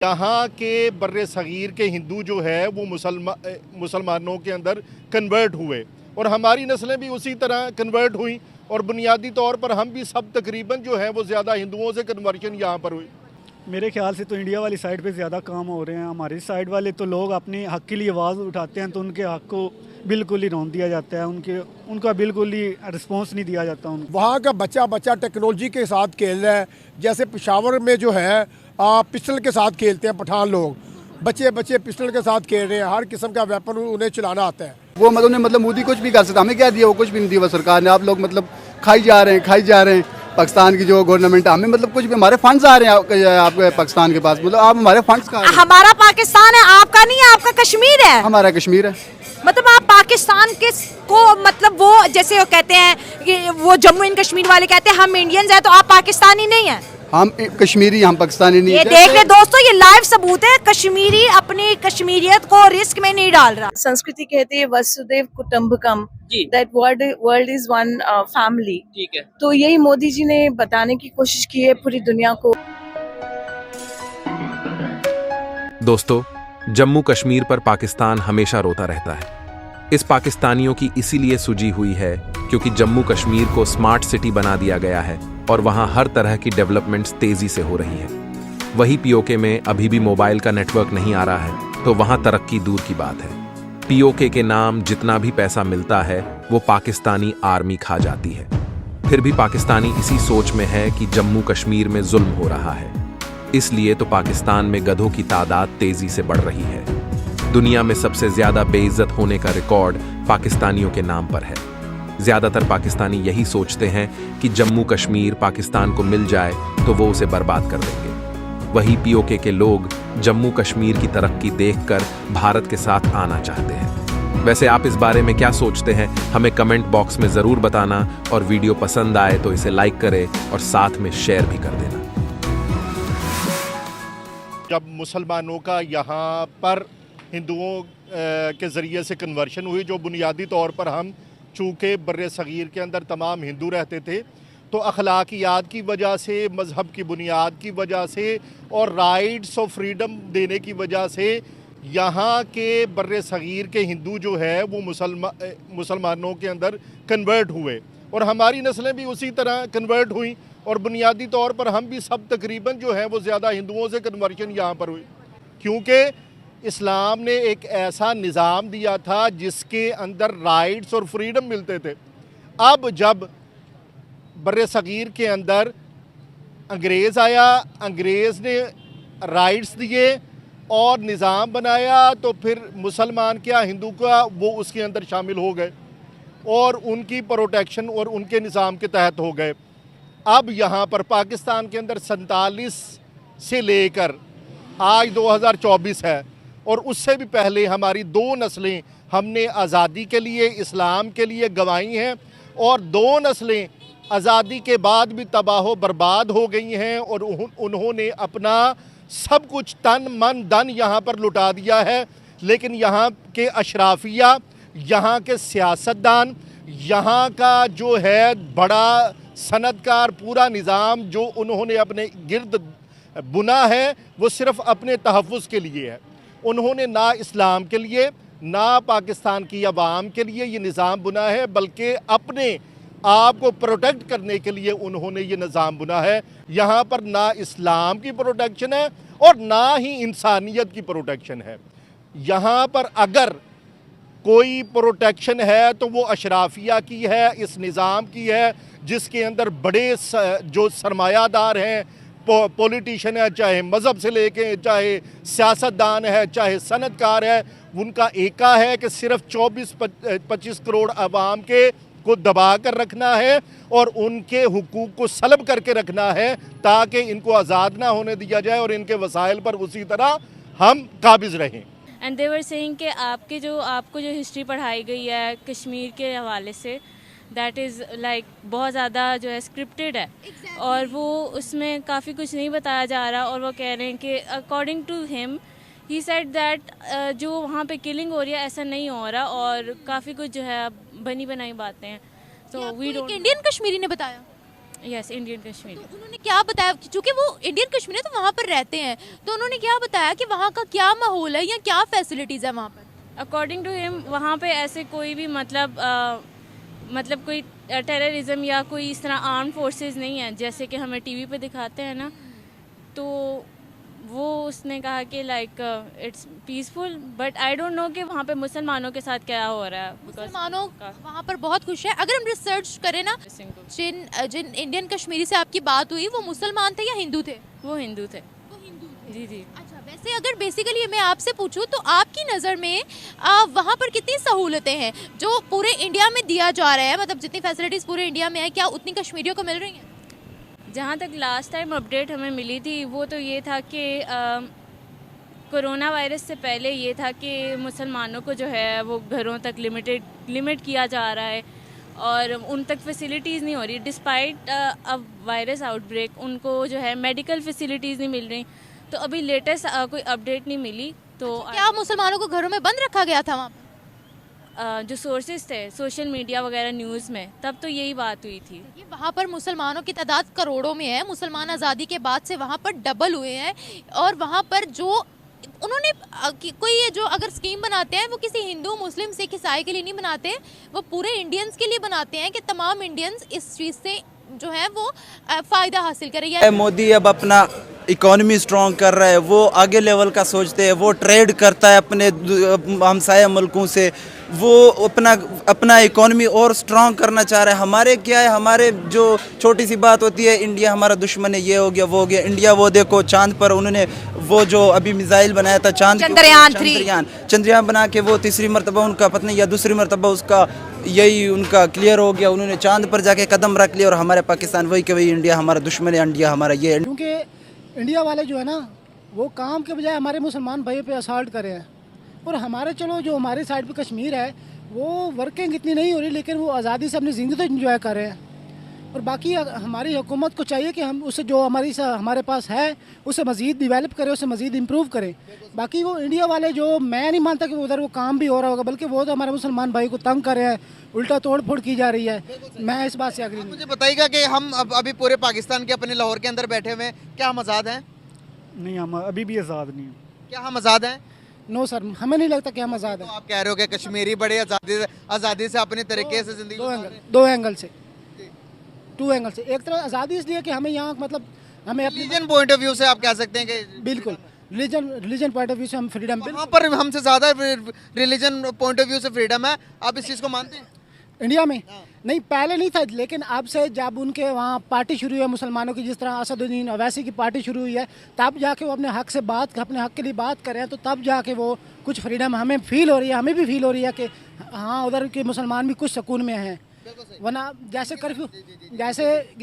यहाँ के बर्रे सगीर के हिंदू जो है वो मुसलमानों के अंदर कन्वर्ट हुए और हमारी नस्लें भी उसी तरह कन्वर्ट हुई और बुनियादी तौर पर हम भी सब तकरीबन जो है वो ज़्यादा हिंदुओं से कन्वर्शन यहाँ पर हुई। मेरे ख्याल से तो इंडिया वाली साइड पे ज़्यादा काम हो रहे हैं। हमारी साइड वाले तो लोग अपने हक़ के लिए आवाज़ उठाते हैं तो उनके हक़ को बिल्कुल ही रौंद दिया जाता है, उनका बिल्कुल ही रिस्पॉन्स नहीं दिया जाता उनको। वहाँ का बच्चा टेक्नोलॉजी के साथ खेल रहा है, जैसे पेशावर में जो है पिस्टल के साथ खेलते हैं पठान लोग, बच्चे पिस्टल के साथ खेल रहे हैं, हर किस्म का वेपन उन्हें चलाना आता है। वो मतलब मोदी कुछ भी कर सकता, हमें क्या दिया, वो कुछ भी नहीं दिया सरकार ने। आप लोग मतलब खाई जा रहे हैं पाकिस्तान की जो गवर्नमेंट, हमें मतलब कुछ भी, हमारे फंड्स आ रहे हैं आपके पाकिस्तान के पास, मतलब आप हमारे फंड्स का। हमारा पाकिस्तान है, आपका नहीं है, आपका कश्मीर है। हमारा कश्मीर है। मतलब आप पाकिस्तान के को मतलब वो जैसे वो कहते हैं, वो जम्मू एंड कश्मीर वाले कहते हैं हम इंडियंस हैं, तो आप पाकिस्तानी नहीं है। हम कश्मीरी, हम पाकिस्तानी नहीं। ये देख ले दोस्तों, ये लाइव सबूत है, कश्मीरी अपनी कश्मीरियत को रिस्क में नहीं डाल रहा। संस्कृति कहते हैं वसुदेव कुटुंबकम, that world is one family. ठीक है, तो यही मोदी जी ने बताने की कोशिश की है पूरी दुनिया को। दोस्तों, जम्मू कश्मीर पर पाकिस्तान हमेशा रोता रहता है। इस पाकिस्तानियों की इसीलिए सूजी हुई है क्योंकि जम्मू कश्मीर को स्मार्ट सिटी बना दिया गया है और वहां हर तरह की डेवलपमेंट्स तेजी से हो रही हैं। वही पीओके में अभी भी मोबाइल का नेटवर्क नहीं आ रहा है, तो वहां तरक्की दूर की बात है। पीओके के नाम जितना भी पैसा मिलता है वो पाकिस्तानी आर्मी खा जाती है। फिर भी पाकिस्तानी इसी सोच में है कि जम्मू कश्मीर में जुल्म हो रहा है, इसलिए तो पाकिस्तान में गधों की तादाद तेजी से बढ़ रही है। दुनिया में सबसे ज्यादा बेइज्जत होने का रिकॉर्ड पाकिस्तानियों के नाम पर है। ज्यादातर पाकिस्तानी यही सोचते हैं कि जम्मू कश्मीर पाकिस्तान को मिल जाए तो वो उसे बर्बाद कर देंगे। वही पीओके के लोग जम्मू कश्मीर की तरक्की देखकर भारत के साथ आना चाहते हैं। वैसे आप इस बारे में क्या सोचते हैं, हमें कमेंट बॉक्स में जरूर बताना, और वीडियो पसंद आए तो इसे लाइक करें और साथ में शेयर भी कर देना। जब मुसलमानों का यहाँ पर हिंदुओं के ज़रिए से कन्वर्शन हुई, जो बुनियादी तौर पर हम चूँकि बर्रे सगीर के अंदर तमाम हिंदू रहते थे, तो अखलाकियात की वजह से, मज़हब की बुनियाद की वजह से और राइट्स ऑफ फ्रीडम देने की वजह से यहाँ के बर्रे सगीर के हिंदू जो है वो मुसलमानों के अंदर कन्वर्ट हुए और हमारी नस्लें भी उसी तरह कन्वर्ट हुई और बुनियादी तौर पर हम भी सब तकरीबन जो है वो ज़्यादा हिंदुओं से कन्वर्शन यहाँ पर हुई, क्योंकि इस्लाम ने एक ऐसा निज़ाम दिया था जिसके अंदर राइट्स और फ्रीडम मिलते थे। अब जब बर्रे सगीर के अंदर अंग्रेज़ आया, अंग्रेज़ ने राइट्स दिए और निज़ाम बनाया, तो फिर मुसलमान क्या हिंदू का वो उसके अंदर शामिल हो गए और उनकी प्रोटेक्शन और उनके निज़ाम के तहत हो गए। अब यहाँ पर पाकिस्तान के अंदर 47 से लेकर आज 2024 है और उससे भी पहले हमारी दो नस्लें हमने आज़ादी के लिए, इस्लाम के लिए गंवाई हैं और दो नस्लें आज़ादी के बाद भी तबाह बर्बाद हो गई हैं और उन्होंने अपना सब कुछ तन मन धन यहाँ पर लुटा दिया है। लेकिन यहाँ के अशराफिया, यहाँ के सियासतदान, यहाँ का जो है बड़ा सनतकार पूरा निज़ाम जो उन्होंने अपने गिर्द बुना है वो सिर्फ़ अपने तहफ़्फ़ुज़ के लिए है। उन्होंने ना इस्लाम के लिए ना पाकिस्तान की अवाम के लिए ये निज़ाम बुना है, बल्कि अपने आप को प्रोटेक्ट करने के लिए उन्होंने ये निज़ाम बुना है। यहाँ पर ना इस्लाम की प्रोटेक्शन है और ना ही इंसानियत की प्रोटेक्शन है। यहाँ पर अगर कोई प्रोटेक्शन है तो वो अशराफिया की है, इस निज़ाम की है जिसके अंदर बड़े जो सरमायादार हैं, पॉलिटिशियन है, चाहे मज़हब से लेके चाहे सियासतदान है, चाहे सनतकार है, उनका एका है कि सिर्फ 24-25 करोड़ आवाम के को दबा कर रखना है और उनके हुकूक को सलब करके रखना है ताकि इनको आज़ाद ना होने दिया जाए और इनके वसाइल पर उसी तरह हम काबिज रहें। एंड दे वर सेइंग कि आपको जो हिस्ट्री पढ़ाई गई है कश्मीर के हवाले से, दैट इज़ लाइक बहुत ज़्यादा जो है स्क्रिप्टेड है और वो उसमें काफ़ी कुछ नहीं बताया जा रहा। और वो कह रहे हैं कि according to him he said that जो वहाँ पे किलिंग हो रही है ऐसा नहीं हो रहा और काफ़ी कुछ जो है बनी बनाई बातें हैं। तो वी डोंट। इंडियन कश्मीरी ने बताया? Yes, Indian Kashmir. तो उन्होंने क्या बताया, चूंकि वो इंडियन कश्मीर है तो वहाँ पर रहते हैं, तो उन्होंने क्या बताया कि वहाँ का क्या माहौल है या क्या फैसिलिटीज़ है वहाँ पर? अकॉर्डिंग टू हिम वहाँ पे ऐसे कोई भी मतलब कोई टेररिज्म या कोई इस तरह आर्म फोर्सेस नहीं है जैसे कि हमें टीवी पे दिखाते हैं ना। तो वो उसने कहा कि like it's peaceful, but I don't know कि वहाँ पे मुसलमानों के साथ क्या हो रहा है। मुसलमानों वहाँ पर बहुत खुश है। अगर हम रिसर्च करें ना, जिन इंडियन कश्मीरी से आपकी बात हुई वो मुसलमान थे या हिंदू थे? वो हिंदू थे। जी जी। अच्छा, वैसे अगर बेसिकली मैं आपसे पूछूं तो आपकी नज़र में वहाँ पर कितनी सहूलतें हैं जो पूरे इंडिया में दिया जा रहा है, मतलब जितनी फैसिलिटीज़ पूरे इंडिया में है क्या उतनी कश्मीरियों को मिल रही हैं? जहाँ तक लास्ट टाइम अपडेट हमें मिली थी वो तो ये था कि कोरोना वायरस से पहले ये था कि मुसलमानों को जो है वो घरों तक लिमिट किया जा रहा है और उन तक फैसिलिटीज़ नहीं हो रही। डिस्पाइट अब वायरस आउटब्रेक उनको जो है मेडिकल फैसिलिटीज़ नहीं मिल रही। तो अभी लेटेस्ट कोई अपडेट नहीं मिली। तो क्या मुसलमानों को घरों में बंद रखा गया था वहाँ पर? जो सोर्सेज थे सोशल मीडिया वगैरह न्यूज़ में, तब तो यही बात हुई थी। वहाँ पर मुसलमानों की तादाद करोड़ों में है। मुसलमान आज़ादी के बाद से वहाँ पर डबल हुए हैं और वहाँ पर जो उन्होंने कोई ये जो अगर स्कीम बनाते हैं वो किसी हिंदू मुस्लिम सिख ईसाई के लिए नहीं बनाते, वो पूरे इंडियंस के लिए बनाते हैं कि तमाम इंडियंस इस चीज़ से जो है वो फ़ायदा हासिल करें। मोदी अब अपना इकोनॉमी स्ट्रॉन्ग कर रहा है, वो आगे लेवल का सोचते हैं, वो ट्रेड करता है अपने हमसाया मुल्कों से, वो अपना इकोनॉमी और स्ट्रॉन्ग करना चाह रहा है। हमारे क्या है, हमारे जो छोटी सी बात होती है इंडिया हमारा दुश्मन है, ये हो गया वो हो गया। इंडिया वो देखो चांद पर उन्होंने वो जो अभी मिसाइल बनाया था चंद्रयान बना के वो तीसरी मरतबा उनका पत्नी या दूसरी मरतबा उसका यही उनका क्लियर हो गया, उन्होंने चांद पर जाके कदम रख लिया। और हमारे पाकिस्तान वही कि वही इंडिया हमारा दुश्मन है, इंडिया हमारा ये है। क्योंकि इंडिया वाले जो है ना वो काम के बजाय हमारे मुसलमान भाइयों पे असल्ट कर रहे हैं। और हमारे चलो जो हमारी साइड पे कश्मीर है वो वर्किंग इतनी नहीं हो रही, लेकिन वो आज़ादी से अपनी ज़िंदगी तो इंजॉय कर रहे हैं। और बाकी हमारी हुकूमत को चाहिए कि हम उससे जो हमारे पास है उसे मज़ीद डिवेलप करें, उसे मज़ीद इम्प्रूव करें। बाकी वो इंडिया वाले जो मैं नहीं मानता कि उधर वो काम भी हो रहा होगा, बल्कि वो तो हमारे मुसलमान भाई को तंग कर रहे हैं, उल्टा तोड़ फोड़ की जा रही है। मैं इस बात से अग्री नहीं। मुझे बताइएगा कि हम अभी पूरे पाकिस्तान के अपने लाहौर के अंदर बैठे हुए हैं, क्या हम आज़ाद हैं? नहीं, हम अभी भी आज़ाद नहीं हैं। क्या हम आज़ाद हैं? नो सर, हमें नहीं लगता कि हम आज़ाद हैं। तो आप कह रहे हो कि कश्मीरी बड़े आज़ादी से अपने तरीके से जिंदगी दो एंगल से, टू एंगल से। एक तरफ आज़ादी इसलिए कि हमें यहाँ मतलब हमें रिलीजन पॉइंट ऑफ व्यू से आप कह सकते हैं कि बिल्कुल रिलीजन पॉइंट ऑफ व्यू से हम फ्रीडम, वहाँ पर हमसे ज़्यादा रिलीजन पॉइंट ऑफ व्यू से फ्रीडम है। आप इस चीज़ को मानते हैं? इंडिया में नहीं, पहले नहीं था, लेकिन अब से जब उनके वहाँ पार्टी शुरू हुई है मुसलमानों की, जिस तरह असदुद्दीन ओवैसी की पार्टी शुरू हुई है, तब जाके वो अपने हक के लिए बात करें, तो तब जाके वो कुछ फ्रीडम हमें फील हो रही है, हमें भी फील हो रही है कि हाँ उधर के मुसलमान भी कुछ सुकून में हैं। वरना जैसे कर्फ्यू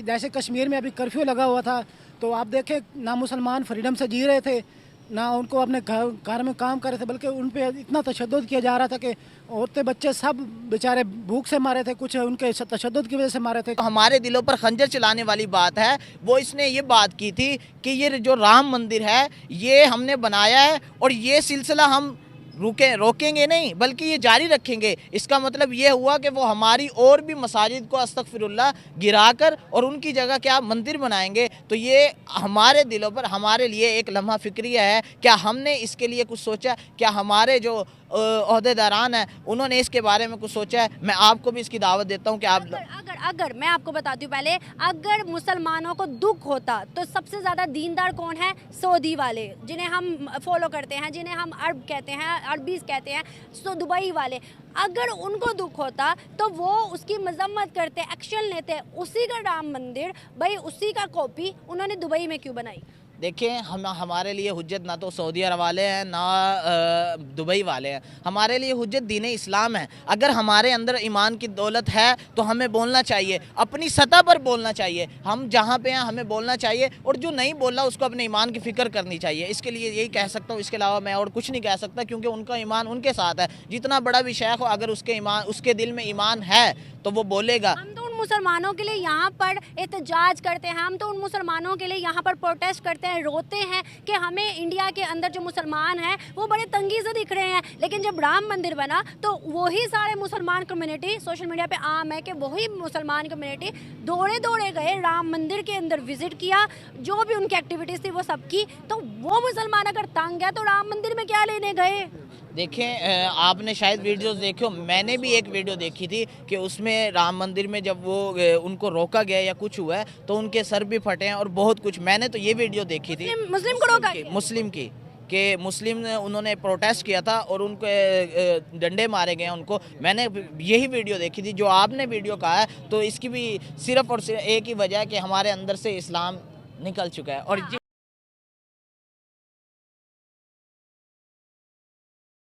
जैसे कश्मीर में अभी कर्फ्यू लगा हुआ था, तो आप देखें ना मुसलमान फ्रीडम से जी रहे थे, ना उनको अपने घर में काम कर रहे थे, बल्कि उन पे इतना तशद्दुद किया जा रहा था कि औरतें बच्चे सब बेचारे भूख से मारे थे, कुछ उनके तशद्दुद की वजह से मारे थे। हमारे दिलों पर खंजर चलाने वाली बात है। वो इसने ये बात की थी कि ये जो राम मंदिर है ये हमने बनाया है और ये सिलसिला हम रोकेंगे नहीं बल्कि ये जारी रखेंगे। इसका मतलब ये हुआ कि वो हमारी और भी मसाजिद को अस्तगफिरुल्लाह गिराकर और उनकी जगह क्या मंदिर बनाएंगे। तो ये हमारे दिलों पर हमारे लिए एक लम्हा फिक्रिया है। क्या हमने इसके लिए कुछ सोचा? क्या हमारे जो ओहदेदारान हैं उन्होंने इसके बारे में कुछ सोचा है? मैं आपको भी इसकी दावत देता हूँ कि आप अगर मैं आपको बताती हूँ, पहले अगर मुसलमानों को दुख होता तो सबसे ज़्यादा दीनदार कौन है? सऊदी वाले, जिन्हें हम फॉलो करते हैं, जिन्हें हम अरब कहते हैं, अरबीज़ कहते हैं, सो दुबई वाले। अगर उनको दुख होता तो वो उसकी मजम्मत करते, एक्शन लेते। उसी का राम मंदिर भाई, उसी का कॉपी उन्होंने दुबई में क्यों बनाई? देखिए, हमारे लिए हुज्जत ना तो सऊदी अरब वाले हैं ना दुबई वाले हैं। हमारे लिए हुज्जत दीन इस्लाम है। अगर हमारे अंदर ईमान की दौलत है तो हमें बोलना चाहिए, अपनी सतह पर बोलना चाहिए। हम जहाँ पे हैं हमें बोलना चाहिए, और जो नहीं बोल रहा उसको अपने ईमान की फ़िक्र करनी चाहिए। इसके लिए यही कह सकता हूँ, इसके अलावा मैं और कुछ नहीं कह सकता, क्योंकि उनका ईमान उनके साथ है। जितना बड़ा भी शेख हो, अगर उसके दिल में ईमान है तो वो बोलेगा। हम तो उन मुसलमानों के लिए यहाँ पर एहतजाज करते हैं, हम तो उन मुसलमानों के लिए यहाँ पर प्रोटेस्ट करते हैं, रोते हैं कि हमें इंडिया के अंदर जो मुसलमान हैं वो बड़े तंगी से दिख रहे हैं। लेकिन जब राम मंदिर बना तो वही सारे मुसलमान कम्युनिटी, सोशल मीडिया पे आम है कि वही मुसलमान कम्युनिटी दौड़े दौड़े गए राम मंदिर के अंदर विजिट किया, जो भी उनकी एक्टिविटीज़ थी वो सब की। तो वो मुसलमान अगर तंग है तो राम मंदिर में क्या लेने गए? देखें, आपने शायद वीडियोस देखे हो, मैंने भी एक वीडियो देखी थी कि उसमें राम मंदिर में जब वो उनको रोका गया या कुछ हुआ है तो उनके सर भी फटे हैं और बहुत कुछ। मैंने तो ये वीडियो देखी थी मुस्लिम को रोका, मुस्लिम की कि मुस्लिम ने उन्होंने प्रोटेस्ट किया था और उनके डंडे मारे गए उनको। मैंने यही वीडियो देखी थी जो आपने वीडियो कहा है। तो इसकी भी सिर्फ और सिर्फ एक ही वजह है कि हमारे अंदर से इस्लाम निकल चुका है। और